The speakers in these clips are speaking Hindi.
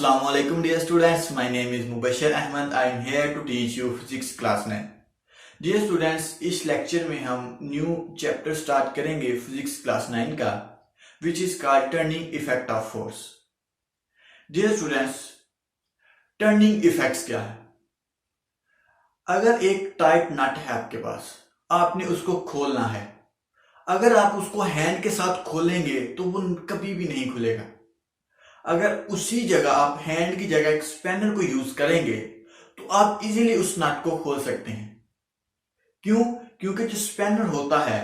Assalamu alaikum dear students, my name is Mubashir Ahmed. I am here to teach you physics class 9. Dear students, इस लेक्चर में हम न्यू चैप्टर स्टार्ट करेंगे फिजिक्स क्लास 9 का, which is called turning effect of force. Dear students, turning effects क्या है? अगर एक टाइट नट है आपके पास, आपने उसको खोलना है. अगर आप उसको हैंड के साथ खोलेंगे तो वो कभी भी नहीं खुलेगा. अगर उसी जगह आप हैंड की जगह एक स्पैनर को यूज करेंगे तो आप इजीली उस नट को खोल सकते हैं. क्यों? क्योंकि जो स्पैनर होता है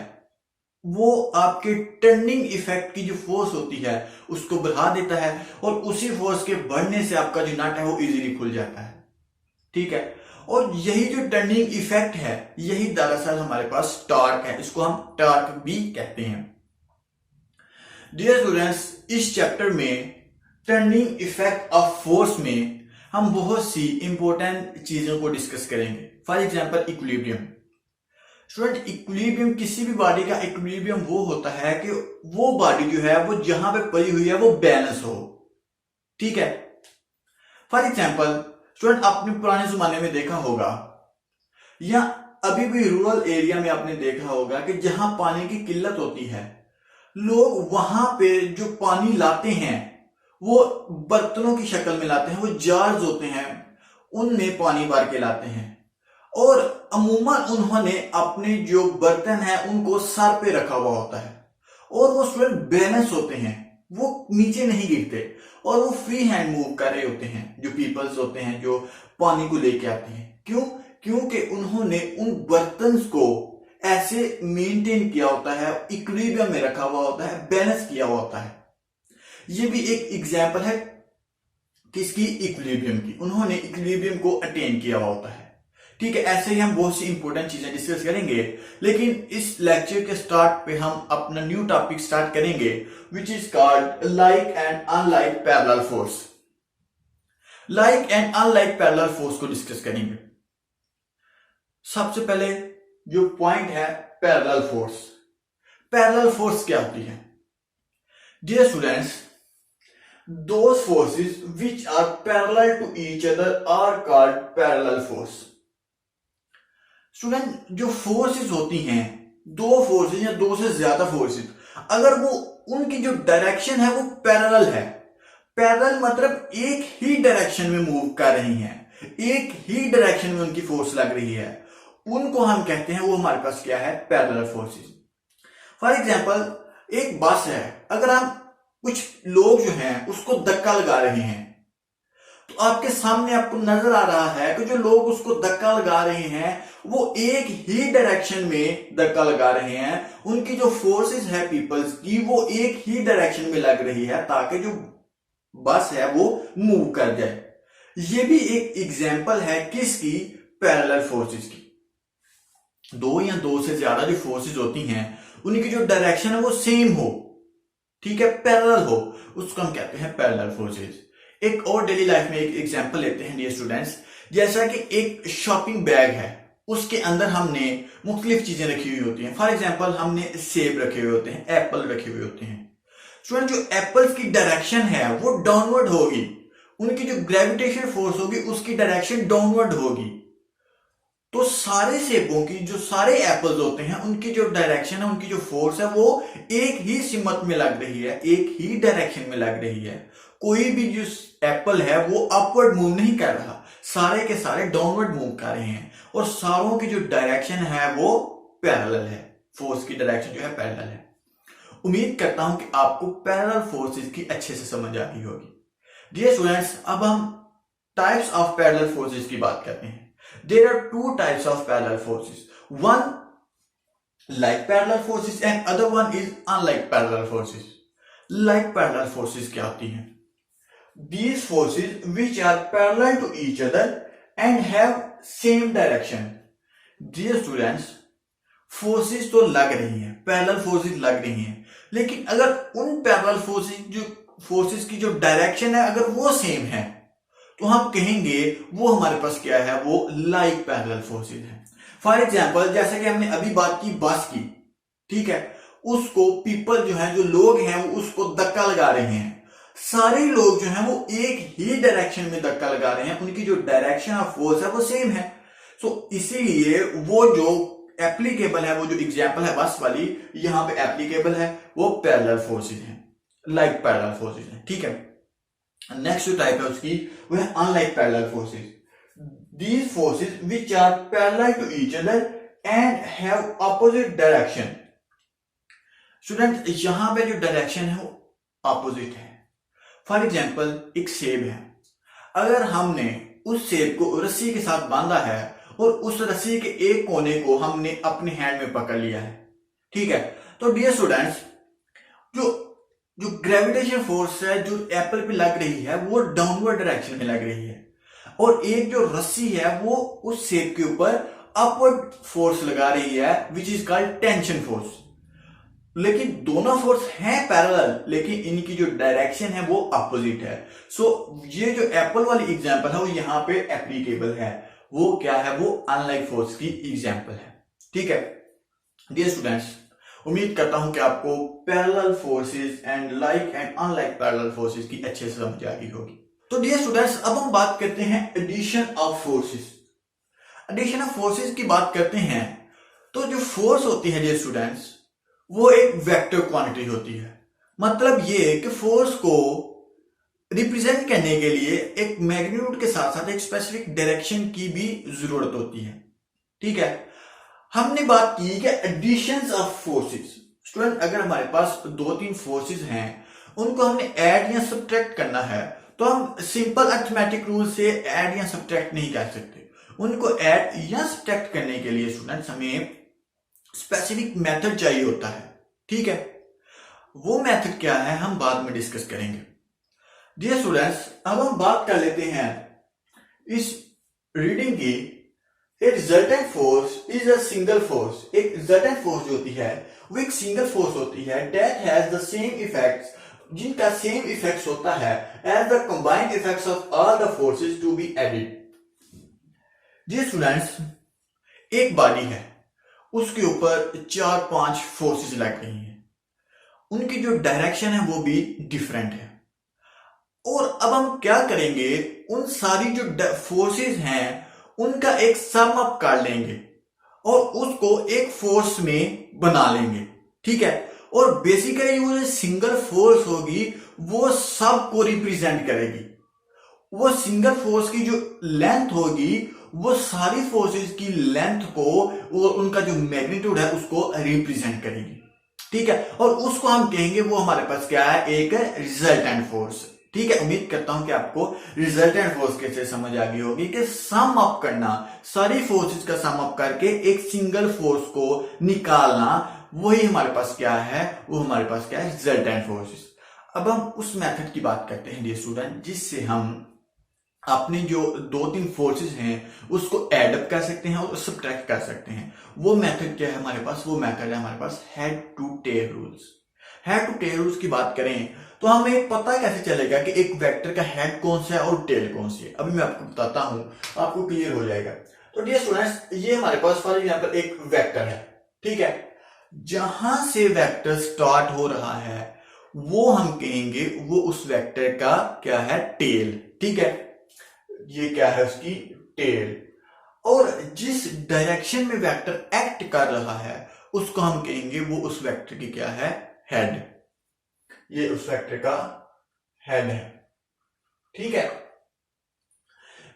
वो आपके टर्निंग इफेक्ट की जो फोर्स होती है उसको बढ़ा देता है और उसी फोर्स के बढ़ने से आपका जो नट है वो इजीली खुल जाता है. ठीक है. और यही जो टर्निंग इफेक्ट है यही दरअसल हमारे पास टॉर्क है. इसको हम टॉर्क भी कहते हैं. डियर स्टूडेंट्स, इस चैप्टर में टर्निंग इफेक्ट ऑफ फोर्स में हम बहुत सी इंपॉर्टेंट चीजों को डिस्कस करेंगे. For example equilibrium. Student, equilibrium, किसी भी बॉडी का इक्विलिब्रियम वो होता है कि वो बॉडी जो है वो जहां पे पड़ी हुई है वो बैलेंस हो. ठीक है. फॉर एग्जांपल स्टूडेंट, आपने पुराने जमाने में देखा होगा या अभी भी रूरल एरिया में आपने देखा होगा कि जहां पानी की किल्लत होती है, लोग वहां पे जो पानी लाते हैं वो बर्तनों की शक्ल में लाते हैं. वो जार्स होते हैं, उनमें पानी भर के लाते हैं और अमूमन उन्होंने अपने जो बर्तन है उनको सर पे रखा हुआ होता है और वो स्टूडेंट बैलेंस होते हैं, वो नीचे नहीं गिरते और वो फ्री हैंड मूव कर रहे होते हैं. जो पीपल्स होते हैं जो पानी को लेके आते हैं. क्यों? क्योंकि उन्होंने उन बर्तन को ऐसे मेंटेन किया होता है, इक्विलिब्रियम में रखा हुआ होता है, बैलेंस किया हुआ होता है. ये भी एक एग्जाम्पल है किसकी? इक्विलिब्रियम की. उन्होंने इक्विलिब्रियम को अटेन किया हुआ होता है. ठीक है. ऐसे ही हम बहुत सी इंपॉर्टेंट चीजें डिस्कस करेंगे, लेकिन इस लेक्चर के स्टार्ट पे हम अपना न्यू टॉपिक स्टार्ट करेंगे which is called like and unlike parallel force. Like and unlike parallel force को डिस्कस करेंगे. सबसे पहले जो पॉइंट है पैरेलल फोर्स. पैरेलल फोर्स क्या होती है? Dear students, those forces which are parallel to each other are called parallel force. Student, जो फोर्सेस होती हैं, दो फोर्सेस या दो से ज्यादा फोर्सेस, अगर वो उनकी जो डायरेक्शन है वो पैरेलल है. पैरेलल मतलब एक ही डायरेक्शन में मूव कर रही हैं, एक ही डायरेक्शन में उनकी फोर्स लग रही है, उनको हम कहते हैं, वो हमारे पास क्या है? Parallel forces. फॉर एग्जाम्पल एक बस है, अगर हम कुछ लोग जो हैं उसको धक्का लगा रहे हैं तो आपके सामने आपको नजर आ रहा है कि जो लोग उसको धक्का लगा रहे हैं वो एक ही डायरेक्शन में धक्का लगा रहे हैं. उनकी जो फोर्सेस है पीपल्स की वो एक ही डायरेक्शन में लग रही है ताकि जो बस है वो मूव कर जाए. ये भी एक एग्जाम्पल है किसकी? पैरेलल फोर्सेस की. दो या दो से ज्यादा जो फोर्सेस होती हैं उनकी जो डायरेक्शन है वो सेम हो, ठीक है, पैरेलल हो, उसको हम कहते हैं पैरेलल फोर्सेस. एक और डेली लाइफ में एक एग्जांपल लेते हैं डियर स्टूडेंट्स. जैसा कि एक शॉपिंग बैग है, उसके अंदर हमने मुख्तलिफ चीजें रखी हुई होती हैं. फॉर एग्जांपल हमने सेब रखे हुए होते हैं, एप्पल रखे हुए होते हैं. स्टूडेंट, जो एप्पल्स की डायरेक्शन है वो डाउनवर्ड होगी, उनकी जो ग्रेविटेशन फोर्स होगी उसकी डायरेक्शन डाउनवर्ड होगी. तो सारे सेबों की, जो सारे एप्पल्स होते हैं, उनकी जो डायरेक्शन है, उनकी जो फोर्स है वो एक ही सिमत में लग रही है, एक ही डायरेक्शन में लग रही है. कोई भी जो एप्पल है वो अपवर्ड मूव नहीं कर रहा, सारे के सारे डाउनवर्ड मूव कर रहे हैं और सारों की जो डायरेक्शन है वो पैरेलल है. फोर्स की डायरेक्शन जो है पैरेलल है. उम्मीद करता हूं कि आपको पैरेलल फोर्सेस की अच्छे से समझ आ गई होगी. डियर स्टूडेंट्स, अब हम टाइप्स ऑफ पैरेलल फोर्सेस की बात करते हैं. There are two types of parallel forces. One like parallel forces and other one is unlike parallel forces. Like parallel forces क्या होती हैं? These forces which are parallel to each other and have same direction. Dear students, forces तो लग रही हैं, parallel forces लग रही हैं, लेकिन अगर उन parallel forces की जो डायरेक्शन है अगर वो सेम है तो हम कहेंगे वो हमारे पास क्या है? वो लाइक पैरेलल फोर्सेस है. फॉर एग्जांपल जैसे कि हमने अभी बात की बस की, ठीक है, उसको पीपल जो है, जो लोग हैं वो उसको धक्का लगा रहे हैं. सारे लोग जो हैं वो एक ही डायरेक्शन में धक्का लगा रहे हैं, उनकी जो डायरेक्शन ऑफ फोर्स है वो सेम है। सो इसीलिए वो जो एप्लीकेबल है, वो जो एग्जांपल है बस वाली यहां पे एप्लीकेबल है, वो पैरेलल फोर्सेस हैं, लाइक पैरेलल फोर्सेस हैं। ठीक है, नेक्स्ट जो टाइप है उसकी वो है unlike parallel forces. These forces which are parallel to each other and have opposite direction. Student यहां पे जो डायरेक्शन है वो ऑपोजिट है। फॉर एग्जाम्पल एक सेब है, अगर हमने उस सेब को रस्सी के साथ बांधा है और उस रस्सी के एक कोने को हमने अपने हैंड में पकड़ लिया है, ठीक है, तो डियर स्टूडेंट्स जो जो ग्रेविटेशन फोर्स है जो एप्पल पे लग रही है वो डाउनवर्ड डायरेक्शन में लग रही है, और एक जो रस्सी है वो उस सेब के ऊपर अपवर्ड फोर्स लगा रही है which is called tension force. लेकिन दोनों फोर्स हैं पैरेलल, लेकिन इनकी जो डायरेक्शन है वो अपोजिट है। सो ये जो एप्पल वाली एग्जांपल है वो यहां पे एप्लीकेबल है। वो क्या है, वो अनलाइक फोर्स की एग्जांपल है। ठीक है डियर स्टूडेंट्स, उम्मीद करता हूं कि आपको parallel forces and like and unlike parallel forces की अच्छे से समझ आ गई होगी। तो डियर स्टूडेंट्स अब हम बात करते हैं addition of forces. Addition of forces की बात करते हैं तो जो फोर्स होती है डियर स्टूडेंट्स वो एक वेक्टर क्वांटिटी होती है। मतलब ये कि फोर्स को रिप्रेजेंट करने के लिए एक मैग्नीट्यूड के साथ साथ एक स्पेसिफिक डायरेक्शन की भी जरूरत होती है। ठीक है, हमने बात की कि एडिशंस ऑफ फोर्सेस। स्टूडेंट अगर हमारे पास दो तीन फोर्सेस हैं उनको हमने ऐड या सब्ट्रैक्ट करना है तो हम सिंपल अरिथमेटिक रूल से ऐड या सब्ट्रैक्ट नहीं कर सकते। उनको ऐड या सब्ट्रैक्ट करने के लिए स्टूडेंट्स हमें स्पेसिफिक मेथड चाहिए होता है। ठीक है, वो मेथड क्या है हम बाद में डिस्कस करेंगे। डियर स्टूडेंट्स अब हम बात कर लेते हैं इस रीडिंग की। A resultant force is a single force. एक रिजल्टेंट फोर्स जो होती है वो एक सिंगल फोर्स होती है that has the same effects, जिनका सेम इफेक्ट्स होता है as the combined effects of all the forces to be added. Dear students एक बॉडी है, उसके ऊपर 4-5 फोर्सेस लग रही हैं, उनकी जो डायरेक्शन है वो भी डिफरेंट है। और अब हम क्या करेंगे, उन सारी जो फोर्सेस हैं उनका एक सम अप कर लेंगे और उसको एक फोर्स में बना लेंगे। ठीक है, और बेसिकली वो जो सिंगल फोर्स होगी वो सब को रिप्रेजेंट करेगी। वो सिंगल फोर्स की जो लेंथ होगी वो सारी फोर्सेस की लेंथ को और उनका जो मैग्नीट्यूड है उसको रिप्रेजेंट करेगी। ठीक है, और उसको हम कहेंगे वो हमारे पास क्या है, एक रिजल्टेंट फोर्स। ठीक है, उम्मीद करता हूं कि आपको रिजल्टेंट फोर्स कैसे समझ आ गई होगी कि सम अप करना, सारी फोर्सेस का सम अप करके एक सिंगल फोर्स को निकालना, वही हमारे पास क्या है, वो हमारे पास क्या है, रिजल्टेंट फोर्सेस। अब हम उस मेथड की बात करते हैं डियर स्टूडेंट जिससे हम अपनी जो 2-3 फोर्सेस हैं उसको एडअप कर सकते हैं और सब्ट्रैक्ट कर सकते हैं। वो मेथड क्या है हमारे पास, वो मेथड है हमारे पास head to tail rules. Head to tail rules की बात करें तो हमें पता कैसे चलेगा कि एक वेक्टर का हेड कौन सा है और टेल कौन सी है। अभी मैं आपको बताता हूं, आपको क्लियर हो जाएगा। तो डियर स्टूडेंट्स ये हमारे पास फॉर एग्जांपल एक वेक्टर है। ठीक है, जहां से वेक्टर स्टार्ट हो रहा है वो हम कहेंगे वो उस वेक्टर का क्या है, टेल। ठीक है, ये क्या है उसकी टेल। और जिस डायरेक्शन में वेक्टर एक्ट कर रहा है उसको हम कहेंगे वो उस वेक्टर की क्या है, हेड। ये उस वेक्टर का हेड है। ठीक है,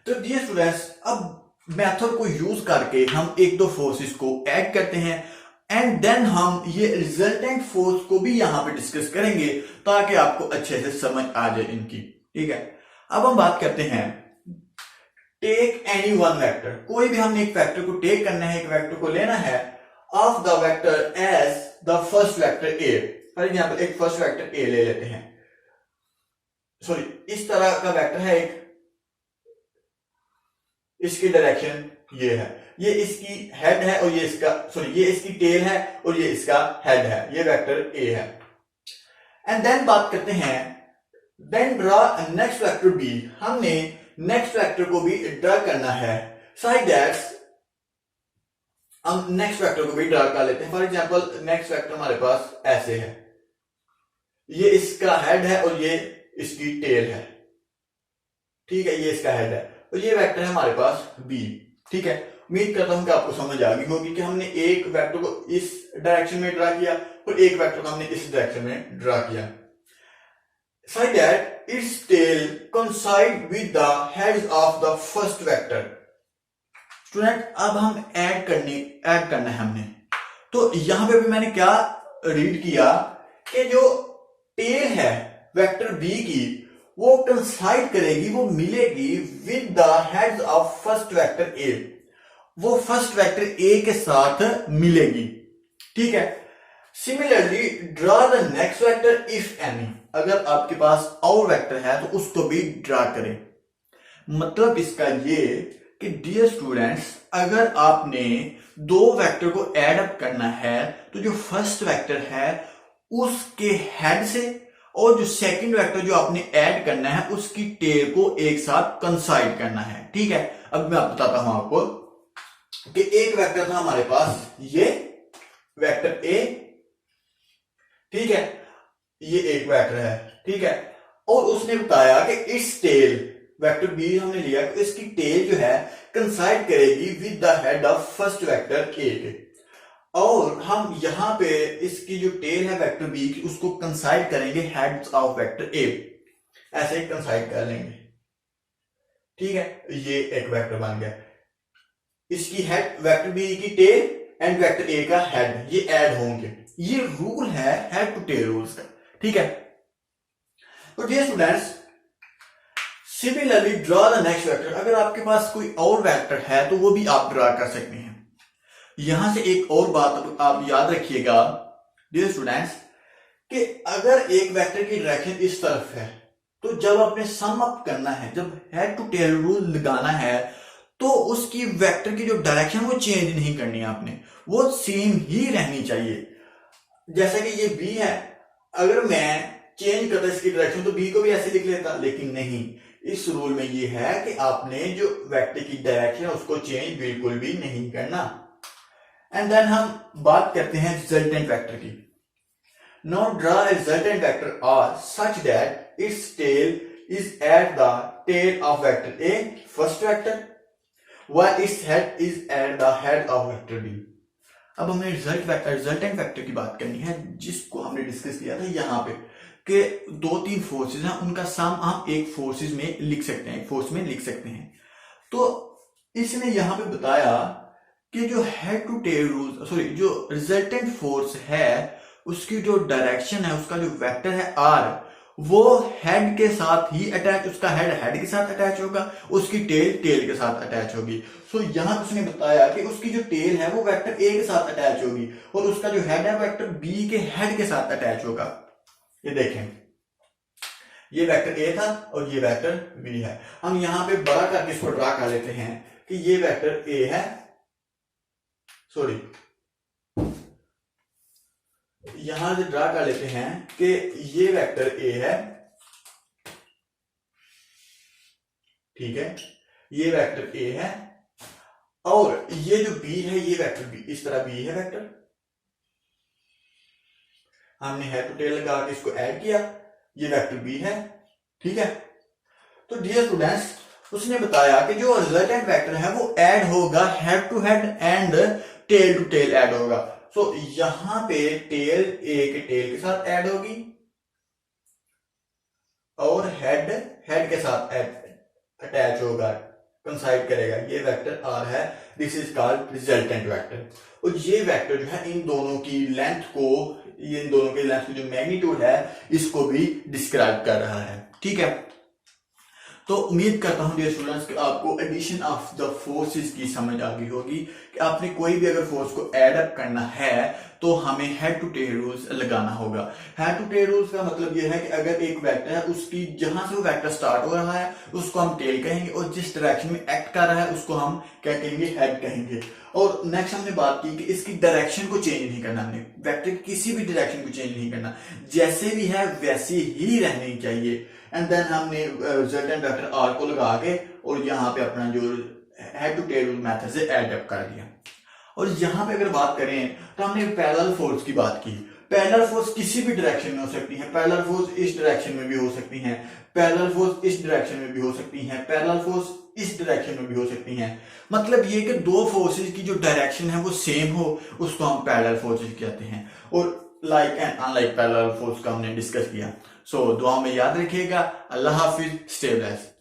तो डियर स्टूडेंट्स अब मेथड को यूज करके हम एक दो फोर्सेस को ऐड करते हैं एंड देन हम ये रिजल्टेंट फोर्स को भी यहां पे डिस्कस करेंगे ताकि आपको अच्छे से समझ आ जाए इनकी। ठीक है, अब हम बात करते हैं टेक एनी वन वेक्टर। कोई भी हमने एक वेक्टर को टेक करना है, एक वेक्टर को लेना है of the vector as the first vector A. For example एक फर्स्ट वेक्टर ए ले लेते हैं, सॉरी इस तरह का वेक्टर है एक, इसकी डायरेक्शन ये है, ये इसकी हेड है और ये इसका सॉरी ये इसकी टेल है और ये इसका हेड है, ये वेक्टर ए है। एंड देन बात करते हैं then draw next vector B. हमने नेक्स्ट वेक्टर को भी ड्रा करना है साइड दैट हम नेक्स्ट वेक्टर को भी ड्रा कर लेते हैं। फॉर एग्जांपल नेक्स्ट वेक्टर हमारे पास ऐसे है, ये इसका हेड है और ये इसकी टेल है, ठीक है, ये इसका हेड है, और ये वेक्टर है हमारे पास बी, ठीक है। उम्मीद करता हूं कि आपको समझ आ गई होगी कि हमने एक वेक्टर को इस डायरेक्शन में ड्रा किया और एक वेक्टर को हमने इस डायरेक्शन में ड्रा किया, such that its tail coincide with the heads of the first vector। Student अब हम ऐड करना है हमने, तो यहां पे भी मैंने क्या रीड किया कि जो टेल है वेक्टर बी की वो कंसाइड करेगी, वो मिलेगी with the heads of first vector ए, वो फर्स्ट वेक्टर ए के साथ मिलेगी, ठीक है। Similarly draw the next vector if any, अगर आपके पास और वेक्टर है तो उसको भी ड्रा करें। मतलब इसका ये कि डियर स्टूडेंट्स, अगर आपने दो वेक्टर को ऐड अप करना है तो जो फर्स्ट वेक्टर है उसके हेड से और जो सेकंड वेक्टर जो आपने ऐड करना है उसकी टेल को एक साथ कंसाइड करना है, ठीक है। अब मैं बताता हूं आपको कि एक वेक्टर था हमारे पास, ये वेक्टर ए, ठीक है, ये एक वेक्टर है, ठीक है, और उसने बताया कि इस टेल वेक्टर बी हमने लिया तो इसकी टेल जो है कंसाइड करेगी with the head of first vector ए के, और हम यहां पे इसकी जो टेल है वेक्टर बी की उसको कंसाइड करेंगे हेड्स ऑफ वेक्टर ए, ऐसे ही कंसाइड कर लेंगे, ठीक है। ये एक वेक्टर बन गया, इसकी हेड वेक्टर बी की टेल एंड वेक्टर ए का हेड ये ऐड होंगे, ये रूल है हेड टू टेल रूल्स का, ठीक है। तो dear students, similarly draw the next vector, अगर आपके पास कोई और वेक्टर है तो वो भी आप ड्रा कर सकते हैं। यहां से एक और बात आप याद रखिएगा डियर स्टूडेंट्स कि अगर एक वेक्टर की डायरेक्शन इस तरफ है तो जब आपने सम अप करना है, जब हेड टू टेल रूल लगाना है तो उसकी वेक्टर की जो डायरेक्शन वो चेंज नहीं करनी है आपने, वो सेम ही रहनी चाहिए। जैसा कि ये बी है, अगर मैं चेंज करता इसकी डायरेक्शन तो बी को भी ऐसे लिख लेता, लेकिन नहीं, इस रूल में ये है कि आपने जो वेक्टर की डायरेक्शन उसको चेंज बिल्कुल भी नहीं करना। एंड देन हम बात करते हैं रिजल्टेंट वेक्टर की। Now draw a resultant vector R such that its tail is at the tail of vector A first vector while its head is at the head of vector b। अब हमें रिजल्टेंट वेक्टर की बात करनी है जिसको हमने डिस्कस किया था यहाँ पे कि दो तीन फोर्सेस हैं, उनका सम हम एक फोर्सेस में लिख सकते हैं, एक फोर्स में लिख सकते हैं। तो इसने यहाँ पे बताया कि जो head to tail rule, sorry, जो रिजल्टेंट फोर्स है उसकी जो डायरेक्शन है, उसका जो वेक्टर है आर, वो हेड के साथ ही अटैच, उसका हेड के साथ अटैच होगा, उसकी टेल के साथ अटैच होगी। सो यहां उसने बताया कि उसकी जो टेल है वो वेक्टर ए के साथ अटैच होगी और उसका जो हेड है वेक्टर बी के हेड के साथ अटैच होगा। ये देखें, ये वेक्टर ए था और ये वेक्टर बी है। हम यहां पे बड़ा करके इसको ड्रा कर लेते हैं कि ये वेक्टर ए है, सॉरी, यहां से ड्रा कर लेते हैं कि ये वेक्टर ए है, ठीक है, ये वेक्टर ए है और ये जो बी है ये वेक्टर बी, इस तरह बी है वेक्टर, हमने हेड टू टेल लगा के इसको ऐड किया, ये वेक्टर बी है, ठीक है। तो डियर स्टूडेंट्स, उसने बताया कि जो रिजल्टेंट वेक्टर है वो ऐड होगा head to head and tail to tail add होगा। सो यहां पे टेल ए के टेल के साथ ऐड होगी और हेड के साथ अटैच होगा, कंसाइड करेगा, ये वेक्टर आर है, this is called resultant vector. और ये वेक्टर जो है इन दोनों की लेंथ को, इन दोनों के लेंथ की जो मैग्नीट्यूड है इसको भी डिस्क्राइब कर रहा है, ठीक है। तो उम्मीद करता हूं डियर स्टूडेंट्स कि आपको एडिशन ऑफ द फोर्सेस की समझ आ गई होगी कि आपने कोई भी अगर फोर्स को ऐड अप करना है तो हमें हेड टू टेल रूल्स लगाना होगा। हेड टू टेल रूल्स का मतलब यह है कि अगर एक वेक्टर है उसकी जहां से वो वेक्टर स्टार्ट हो रहा है उसको हम टेल कहेंगे और जिस डायरेक्शन में एक्ट कर रहा है उसको हम क्या कहेंगे, हेड कहेंगे। और नेक्स्ट हमने बात की कि इसकी डायरेक्शन को चेंज नहीं करना, हमने वेक्टर की किसी भी डायरेक्शन को चेंज नहीं करना, जैसे भी है वैसे ही रहनी चाहिए। एंड देन हमने रिजल्टेंट वेक्टर आर को लगा के और यहाँ पे अपना जो head to tail rule method से एड अप कर दिया। और यहाँ पे अगर बात करें तो हमने पैरेलल फोर्स की बात की, पैरेलल फोर्स किसी भी डायरेक्शन में हो सकती है, पैरेलल फोर्स इस डायरेक्शन में भी हो सकती है, पैरेलल फोर्स इस डायरेक्शन में भी हो सकती है, पैरेलल फोर्स इस डायरेक्शन में भी हो सकती है। मतलब ये कि दो फोर्सेस की जो डायरेक्शन है वो सेम हो, उसको हम पैरेलल फोर्सेस कहते हैं। और like and unlike parallel force का हमने डिस्कस किया। सो दुआ में याद रखिएगा। अल्लाह हाफिज, स्टे ब्लेस्ड।